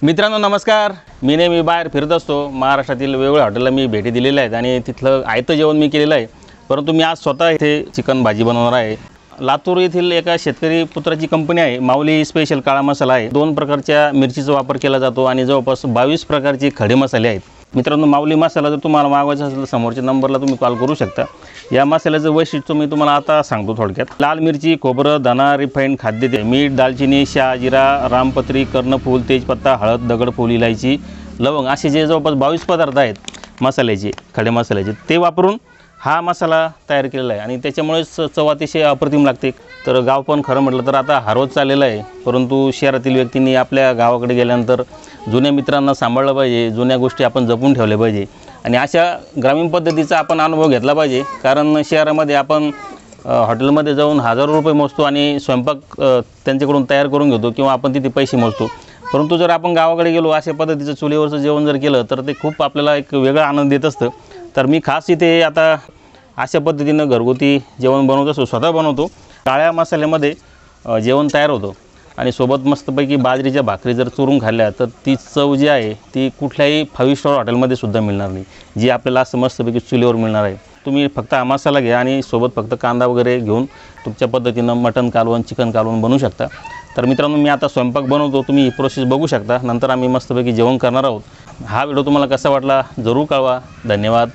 मित्रांनो नमस्कार. मी नेहमी बाहेर फिरत असतो. महाराष्ट्रातील वेगवेगळ्या हॉटेलला मी भेटी दिलेल्या आहेत आणि तिथलं आयतं जेवण मी केलेलं आहे. परंतु मी आज स्वतः इथे चिकन भाजी बनवणार आहे. लातूर येथील एका शेतकरी पुत्राची कंपनी आहे. माऊली स्पेशल काळा मसाला आहे. 2 प्रकारच्या मिरचीचा वापर केला जातो आणि जवळपास 22 प्रकारचे खडे मसाले आहेत. मित्रांनो माऊली मसाला जर तुम्हाला मागवायचा असेल तर समोरच्या नंबरला तुम्ही कॉल करू शकता. या मसाल्याचं वैशिष्ट्य मी तुम्हाला आता सांगतो थोडक्यात. लाल मिरची, खोबरं, धना, रिफाईंड खाद्यतेल, मीठ, दालचिनी, शहाजिरा, रामपत्री, कर्णफूल, तेजपत्ता, हळद, दगडफूल, इलायची, लवंग असे जे जवळपास 22 पदार्थ आहेत मसाल्याचे, खडे मसाल्याचे, ते वापरून हा मसाला तयार केलेला आहे आणि त्याच्यामुळेच चव अतिशय अप्रतिम लागते. तर गाव पण खरं म्हटलं तर आता हरवत चाललेलं आहे. परंतु शहरातील व्यक्तींनी आपल्या गावाकडे गेल्यानंतर जुन्या मित्रांना सांभाळलं पाहिजे. जुन्या गोष्टी आपण जपून ठेवल्या पाहिजे आणि अशा ग्रामीण पद्धतीचा आपण अनुभव घेतला पाहिजे. कारण शहरामध्ये आपण हॉटेलमध्ये जाऊन हजारो रुपये मोजतो आणि स्वयंपाक त्यांच्याकडून तयार करून घेतो किंवा आपण तिथे पैसे मोजतो. परंतु जर आपण गावाकडे गेलो अशा पद्धतीचं चुलीवरचं जेवण जर केलं तर ते खूप आपल्याला एक वेगळा आनंद देत असतं. तर मी खास इथे आता अशा पद्धतीनं घरगुती जेवण बनवत असतो, स्वतः बनवतो. काळ्या मसाल्यामध्ये जेवण तयार होतं आणि सोबत मस्तपैकी बाजरीच्या भाकरी जर चुरून खाल्ल्या तर ती चव जी आहे ती कुठल्याही 5 स्टार हॉटेलमध्ये सुद्धा मिळणार नाही, जी आपल्याला असं मस्तपैकी चुलीवर मिळणार आहे. तुम्ही फक्त हा मसाला घ्या आणि सोबत फक्त कांदा वगैरे घेऊन तुमच्या पद्धतीनं मटण कालवण, चिकन कालवण बनवू शकता. तर मित्रांनो मी आता स्वयंपाक बनवतो, तुम्ही ही प्रोसेस बघू शकता. नंतर आम्ही मस्तपैकी जेवण करणार आहोत. हा व्हिडिओ तुम्हाला कसा वाटला जरूर कळवा. धन्यवाद.